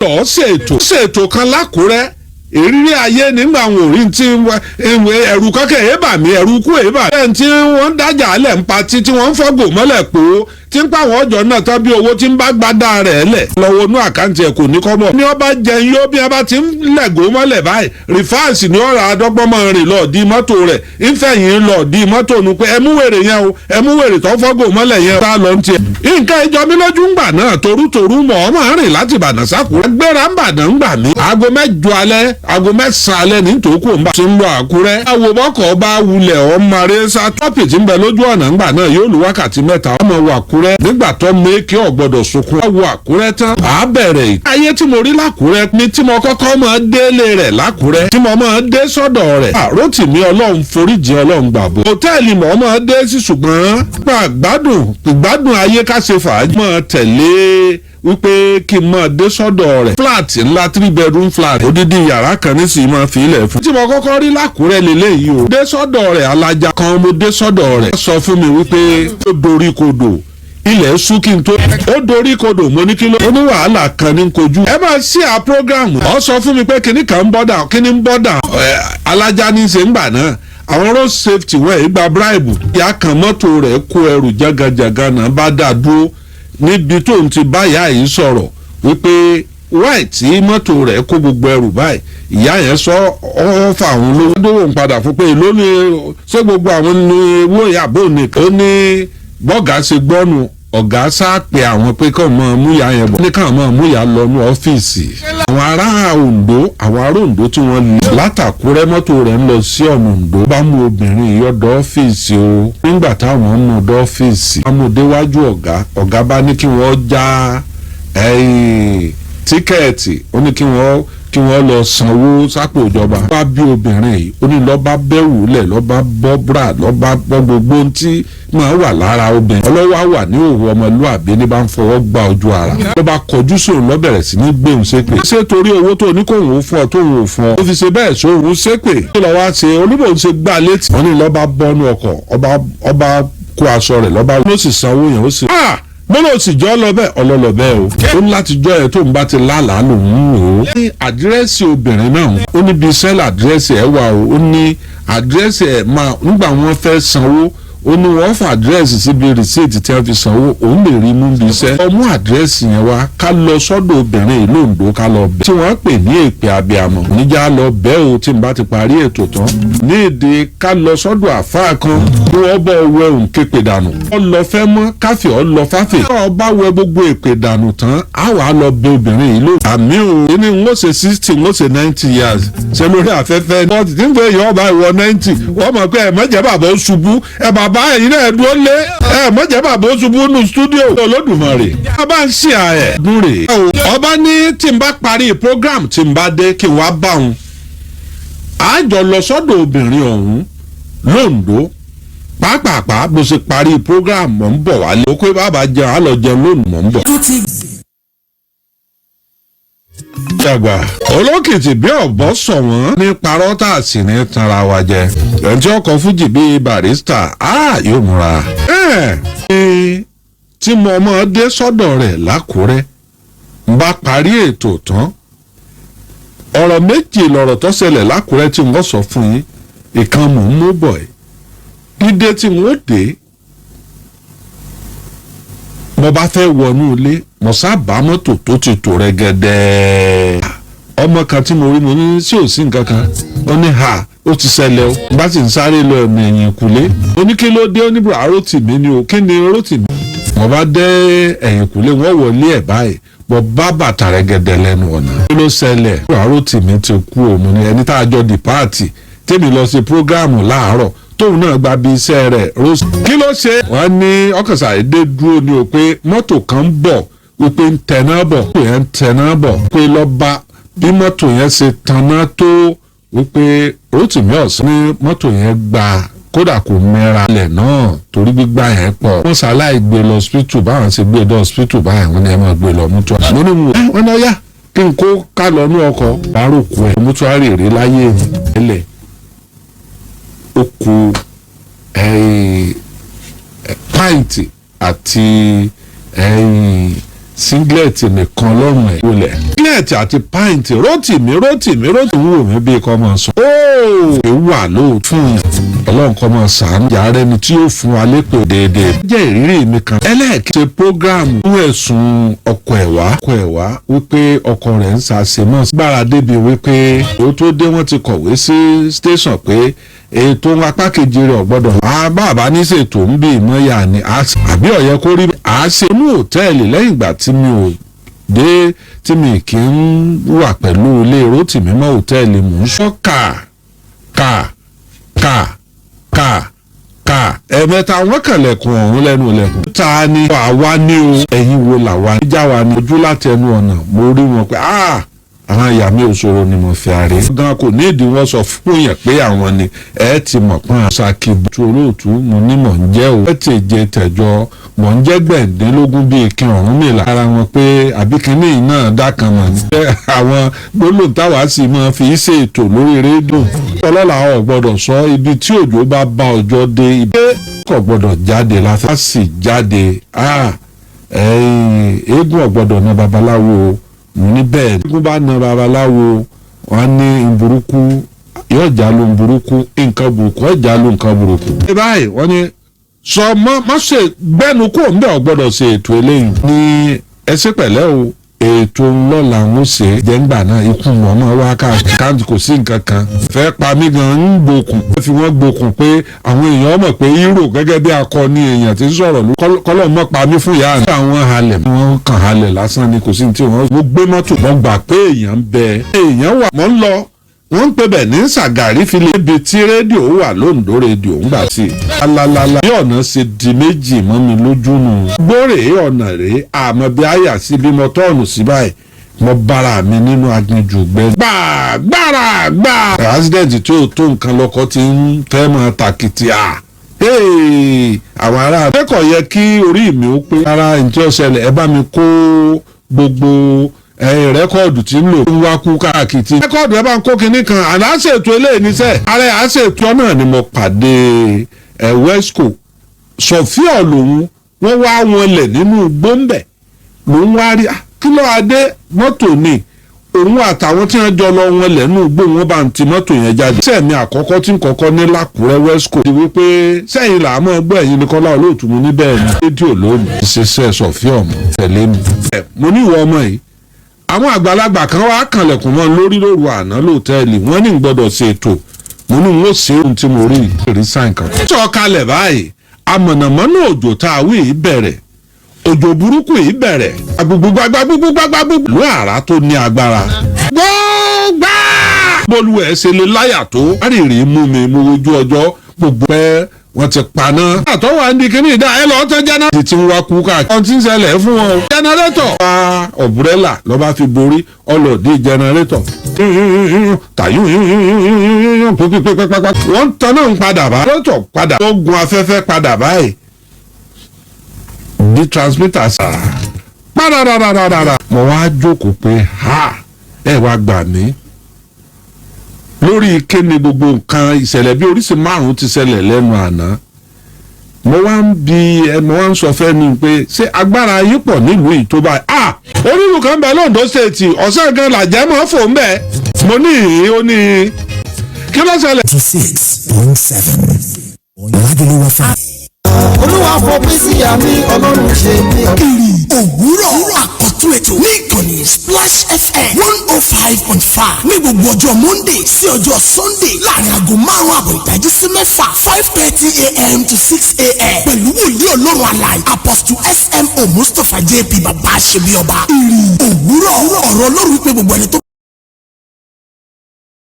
lọ́ọ́ ṣètò kan l'Ákúrẹ́ ìrírí ayé nígbà àwọn òrí tí ẹ̀rù kankan èébà mi ẹ̀rù kú èébà mi. ẹni tí wọ́n ń dájà alẹ̀ ń pa tí wọ́n ń fọ́gò mọ́lẹ̀ pò ó tí ń pa àwọn ọjọ́ náà tán bí owó tí ń bá gbádà rẹ̀ lẹ̀ lọ́wọ́ inú àkáǹtì ẹ̀ kò ní kọ́bọ̀. ní ọba jẹun yóò bí a bá ti ń lẹ̀gò mọ́lẹ̀ báyìí rìfáàsì ní ọ̀rọ̀ adọ́gbọ́mọ rìn lọ di mọ́tò rẹ̀ ìfẹ̀yìn lọ di mọ́tò nu pé ẹmúwèrè yẹn o ẹmúwèrè tó fọ́gò mọ́lẹ̀ yẹn bá lọ ń tiẹ̀. nǹkan ìjọ mi lójú ń gbà náà torútorú mọ̀ ọ́ máa ń rìn láti Ìbàdàn s'Ákúrẹ́. gbéra ń Bàdàn ń gbà mí aago 8 alẹ́ aago 9 alẹ́ ní tòókù ń bá ti ń lọ Àkúrẹ́. àwo bọ́kọ̀ bá wulẹ̀ ọmọre sá tọ́pì tí ń bẹ lójú ọ̀nà ńgbà náà yóò lu wákàtí 3 ọmọ wọ Àkúrẹ́ nígbà tó méèkì ọ̀gbọ́dọ̀ sunkún. àwo Àkúrẹ́ tán àá bẹ̀rẹ̀ ayé tí mo rí l'Ákúrẹ́ ní tí mo kọ́kọ́ máa délé rẹ̀ l'Ákúrẹ́ tí mo máa dé sọ́dọ̀ rẹ̀. Rótìmí Ọlọ́run foríjì Ọlọ́run gbàgbọ́. hòtẹ́ẹ̀lì mo máa dé sí ṣùgbọ́n gbádùn ayé ká ṣe fàájì máa tẹ̀lé wípé kí n máa dé sọ́dọ̀ rẹ̀. flat ńlá 3 bedroom flat odidi yàrá kan nísìnyí máa fi ilẹ̀ fún. tí mo kọ́kọ́ rí l'Ákúrẹ́ lélẹ́yìí o. dé sọ́dọ̀ rẹ̀ alájà kan mo dé sọ́dọ̀ rẹ̀. sọ fún mi wípé ó dorí kodò ilẹ̀ ṣú kí n tó. ó dorí kodò mo ní kí ló. ó ní wàhálà kan ní kojú. ẹ máa ṣí à program. ọ sọ fún mi pé kíní kan ń bọ́dà kíní ń bọ́dà alájà ní í ṣe ń gbà náà. àwọn road safety wọ́n ẹ̀ gba bribe. ìyá kan mọ́tò rẹ̀ kó ẹrù jágajàga náà bá dà dúró níbi tó ń ti báyà yìí sọ̀rọ̀ wípé wáì tí mọ́tò rẹ̀ kó gbogbo ẹrù báyìí ìyá yẹn sọ ọ́ fà àwọn olówó dówó ń padà fún pé èló ni ṣé gbogbo àwọn ní owó ìyàbò nìkan. ó ní bọ́gà ṣe gbọ́nu ọ̀gá sá pé àwọn pé kàn mọ́ múyà yẹn bọ̀ ní kàn mọ́ múyà lọ ní ọ́fíìsì. àwọn ará Oǹdó tí wọ́n lè látàkúrẹ́ mọ́tò rẹ̀ ń lọ sí ọ̀nà Oǹdó bá mú obìnrin yọ̀dọ̀ ọ́fíìsì o. nígbà táwọn ń mú ọ̀dọ̀ ọ́fíìsì wọ́n mú déwájú ọ̀gá bá ní kí wọ́n já tíkẹ́ẹ̀tì ó ní kí wọ́n lọ sanwó sápò ìjọba. wọ́n bá bí obìnrin yìí ó ní lọ́ba bẹ́wù lẹ̀ lọ́ba bọ́ bra lọ́ba bọ́ gbogbo tí máa wà lára obìnrin. ọlọ́wọ́ wà ní òwò ọmọlúàbí ní bá ń fọwọ́ gba ojú ara. lọ́ba kọjú sóun lọ́bẹ̀rẹ̀ sí ní gbéhùn ṣépè. ṣé torí owó tó ní kóhùn ó fún ọ tóhùn ò fún ọ. ó fi ṣe bẹ́ẹ̀ sóhùn ṣépè. kí lọ́ wá ṣe olúbòun ṣe gbá létí. wọ́n ní lọ́ba bọ́nú ọkọ̀ ọba kó aṣọ rẹ̀ lọ́ba ló sì sanwó yẹn ó sì. bọ́lá òsì jọ́ ọlọ́lọ́ bẹ́ẹ̀ o. ó ní láti jọ ẹ̀ tó ń bá ti lálàá lòun wò ó. ní àdírẹ́sì obìnrin náà ó ní bíi sẹ́ẹ̀lì àdírẹ́sì ẹ̀ wà o. ó ní àdírẹ́sì ẹ̀ máa nígbà wọ́n fẹ́ sanwó ó ní wọ́n fà àdírẹ́sì síbi rìsíìtì tí wọ́n fi sanwó òun lè rí mú bí iṣẹ́. ọmú àdírẹ́sì yẹn wá ká lọ sọ́dọ̀ obìnrin ìlú Oǹdó ká lọ bẹ́ẹ̀. tí wọ́n pè ní èpè abiyamọ níjà lọ bẹ́ẹ̀ o tí n bá ti parí ètò tán. ní èdè ká lọ sọ́dọ̀ àfáà kan kí wọ́n bọ̀ wẹ òun képe dànù. wọ́n lọ fẹ́ mọ́ káfíń ọ lọ fáfẹ́. tí wọ́n bá wẹ gbogbo èpè dànù tán á wà á lọ bẹ obìnrin yìí ló. àmì o ní n ó ṣe 60 n ó ṣe 90 years ṣe lórí afẹ́fẹ́. wọ́n ti ń fẹ́ yọ ọba ìwọ 90 wọ́n mọ̀ pé ẹ̀ mọ̀jẹ̀ bàbá ó ṣubú ẹ̀ bàbá ẹ̀yin náà dúró lé ẹ̀ mọ̀jẹ̀ bàbá ó ṣubú nù stúdíò Olódùmarè. ọba ń ṣe àyẹ̀ dúrè. ọba ní tí n bá parí program tí n bá dé kí n wá bá òun. àjọ lọ sọ́dọ̀ obìnrin ọ̀hún l'Oǹdó pàápàá bó ṣe parí program mọ̀ ń bọ̀ wálé. ó pé bàbá jẹun á lọ jẹun lónìí mọ̀ ń bọ̀. Ṣàgbà olókìtì bí ọ̀bọ sọ wọ́n ní parọ́ tá a sì ní tanra wa jẹ. ẹ̀jẹ̀ ọkọ̀ fújì bíi Barrister yóò múra. tí mo mọ̀ dé sọ́dọ̀ rẹ̀ l'Ákúrẹ́ ń bá parí ètò tán. ọ̀rọ̀ méjì lọ̀rọ̀ tó ṣẹlẹ̀ l'Ákúrẹ́ tí wọ́n sọ fún yín ìkan mò ń mú bọ̀ ẹ́. dídé tí wọ́n dé mo bá fẹ́ wọnú ilé mo sábà mọ́tò tó ti tò rẹ́gẹ́dẹ́. ọmọ kan tí mo rí mo ní sí òsín nǹkan kan ó ní ó ti ṣẹlẹ̀ o bá sì ń sáré lọ ọ̀nà ẹ̀yìn kùlé. ó ní kí ló dé ó ní bùrọ̀ Rótìmí ni o kí ni Rótìmí. mo bá dé ẹ̀yìn kùlé wọ́n wọlé ẹ̀ báyìí mo bá bàtà rẹ́gẹ́dẹ́ lẹ́nu ọ̀nà. kí ló ṣẹlẹ̀ bùrọ̀ Rótìmí ti kú òun ni ẹni tá a jọ dìpáàtì tèmi lọ sí prógáàmù láàárọ̀ tóun náà gba bí iṣẹ́ rẹ̀ rose. kí ló ṣe. wọ́n ní ọkọ̀sà èdè dúró ni o pé mọ́tò kan ń bọ̀ wípé ń tẹná bọ̀ mọ́tò yẹn ń tẹná bọ̀ pé lọ́ba bí mọ́tò yẹn ṣe tanná tó wípé Rótìmí ọ̀sán ní mọ́tò yẹn gbà kódà kò mẹ́ra lẹ̀ náà torí gbígbà yẹn pọ̀. wọ́n ṣaláì gbé lọ hospital báwọn ṣe gbé lọ hospital báyìí wọ́n ní ẹ máa gbé lọ mútuárì. mo ní wọn náà yá kí n kó ká lọ ní ọkọ̀ bárùkù ẹ̀ mútuárì rí láyé ẹ̀lẹ̀ ó ku pint àti singlet nìkan lọ́rùn ẹ̀ wọlẹ̀ singlet àti pint Rótìmí wò mí bí kò máa sọ ooo wà lóòótọ́ fún ọlọ́run kọ́ máa sàánú yàrá ẹni tí yóò fún wa lépè déédéé jẹ́ ìrírí mi kan ẹlẹ́ẹ̀kí ṣe prógráàmù fún ẹ̀sùn ọkọ ẹ̀wá wípé ọkọ rẹ̀ ń ṣàṣemọ́ gbára débi wípé ó tó dé wọ́n ti kọ̀wé sí station pé ètò apá kejì rẹ̀ ọ̀gbọ́dọ̀ bàbá ní ṣètò ń bí ìmọ̀ọ́yà ni àbí ọ̀yẹ́ kó rí àṣẹ inú hòtẹ́ẹ̀lì lẹ́yìn ìgbà tí mi ò dé tí mi kì í wà pẹ̀lú ilé Rótìmí mọ́ hòtẹ́ẹ̀lì mò ń sọ ẹ̀mẹ́ta wọ́n kànlẹ̀kùn ọ̀hún lẹ́nu ilẹ̀kùn. ta ni àwa ní o ẹ̀yin wo làwa níjà wa ní ojú láti ẹnu ọ̀nà mo rí wọn pé àwọn ìyá mi ò ṣòro ni mo fi àárẹ̀. gan kò ní ìdí wọn sọ fún yẹn pé àwọn ni ẹ ti mọ̀ pọ́n àṣàkì bùtù Olóòtú mo ní mọ̀ ń jẹ́ o. ẹ ti jẹ tẹ̀jọ mọ̀ ń jẹ́ gbẹ̀ǹdínlógún bíi kí ọ̀run mìlá. ara wọn pé àbíkíní náà dákan mọ̀ ní. àwọn gbólóhùn táwa sì máa fi ṣe ètò lórí rédíò. ọlọ́lá ò gbọ́dọ̀ sọ ibi tí òjò bá bá ọjọ́ dé ibi kò gbọ́dọ̀ jáde láfẹ́. a sì jáde eégún ò gbọ́dọ̀ na babaláwo níbẹ̀ eégún bá na babaláwo wọn ní ìburúkú yóò já ló ń burúkú nǹkan burúkú yóò já ló nǹkan burúkú. ní báyìí wọ́n ní sọ má ṣe gbẹ́nu kó ń bẹ̀ ọ́ gbọ́dọ̀ ṣe ètò eléyìí ní ẹsẹ̀ pẹ̀lẹ́ o ètò ńlọ́la ń ṣe jẹ́ngbà náà ikú mọ̀ọ́mọ́ wá káàkiri kò sí nǹkan kan fẹ́ pa mí gan ń gbókùn fi wọ́n gbókùn pé àwọn èèyàn mọ̀ pé hírò gẹ́gẹ́ bí akọni èèyàn ti ń sọ̀rọ̀ kọ́lọ́ mọ́ pa mí fún ìyá rẹ̀. àwọn halẹ̀ wọ́n kàn halẹ̀ lásán ni kò sí ní tí wọ́n gbé mọ́tò wọ́n gbà pé èèyàn ń bẹ èèyàn wà mọ́ ń lọ wọ́n ń pè bẹ̀ ní Ṣàgàrí file ibi tí rédíò wà lóńdó rédíò ń gbà sí. alalala bí ọ̀nà ṣe di méjì mọ́ mi lójú nù. gbóòrè ọ̀nà rèé àmọ́ bí àyà sí bí mo tọ́ọ̀nù sí báyìí mo bára mi nínú aginjù gbẹ. gbà. accident tí ó tó nǹkan lọkọ ti ń fẹ́ máa tàkìtì àwọn ará akẹ́kọ̀ọ́ yẹ kí orí mi ó pé. ara ìjọ ṣẹlẹ̀ ẹ bá mi kó gbogbo rẹ́kọ̀dù tí ń lò ń wá kú káàkiri. rẹ́kọ̀dù ẹ bá ń kó kinní kan àná àṣètò eléyìí níṣẹ́. ààrẹ àṣètò náà ni mo pàdé wesco sọfíà lòun wọ́n wá wọn lẹ̀ nínú gbóǹbẹ̀ lòun wá rí kí ló adé mọ́tò ni òun àtàwọn tí wọ́n jọ lọ wọn lẹ̀ nínú gbó wọn bá ń ti mọ́tò yẹn jáde. sẹ́ẹ̀mí àkọ́kọ́ tí ń kọ́kọ́ ní l'Àkúrẹ́ wesco ti wí pé sẹ́yìn là á mọ̀ gbọ́ ẹ̀yin ní Kọ́lá Olóòtú mi níbẹ̀ ní rédíò lónìí. ṣiṣẹ́ sọfíà ọmọ tẹ̀lé mi. mo ní ìwọ ọmọ yìí àwọn àgbàlagbà kan wá kànlẹ̀kùn mọ́ lórí lóru àná lóòtẹ́ẹ̀lì wọ́n ní gbọ́dọ̀ ṣe ètò mo ní wọ́n ṣe ohun tí mo rí ìrírí sáìn kan. ó sọ kalẹ̀ báyìí amọ̀nàmọ́ná òjò tá a wí yìí bẹ̀rẹ̀ òjò burúkú yìí bẹ̀rẹ̀ agbègbè ló àrá tó ní agbára. gbọ́ngbà bolúwẹ̀ ṣe lè láyà tó àrìrì mú mi mo wojú ọjọ́ gbogbo pẹ́ wọ́n ti paná. àtọ́wọ́ àǹdí kìíní ìdá ẹ lọ́ọ́ tán jẹ́nà. ti ń wá kú káàkiri. wọ́n ti ń ṣẹlẹ̀ fún wọn. jẹnẹrétọ̀. pa ọ̀bùrẹ́là lọ́ba fi borí ọlọ́ọ̀dì jẹnẹrétọ̀. tàyún pípípípípípí. wọ́n ń tan náà ń padà bá. jẹnẹrétọ̀ padà. wọ́n gun afẹ́fẹ́ padà báyìí. di transmitter sà. padà. mo wá jókòó pé ẹ wá gbà mí. lórí kéne gbogbo nǹkan ìṣẹ̀lẹ̀ bí oríṣi márùn-ún ti ṣẹlẹ̀ lẹ́nu àná mo wá ń sọ fẹ́ ni pé ṣé agbára yìí pọ̀ nílùú yìí tó báyìí. onílù kan bẹ lóńdó stéètì ọ̀sẹ̀ gan làjẹ́ mọ́ fò ń bẹ̀ mo ní ìhín ó ní kí ló ṣẹlẹ̀. 6.7 Lagelu FM. olúwa fòpin sí àmì ọlọ́run ṣe mí. òwúrọ̀ àkọ́tún ètò ní ìkànnì Splash FM 105.5 ní gbogbo ọjọ́ Monday sí ọjọ́ Sunday láàrin aago 5:30 ìdájí sí 6 5:30 a.m. to 6 a.m. pẹ̀lú wòlíì ọlọ́run alààyè Apostle SMO Mustapha JP bàbá àṣebí ọba. òwúrọ̀ ọ̀rọ̀ ọlọ́run wípé gbogbo ẹni tó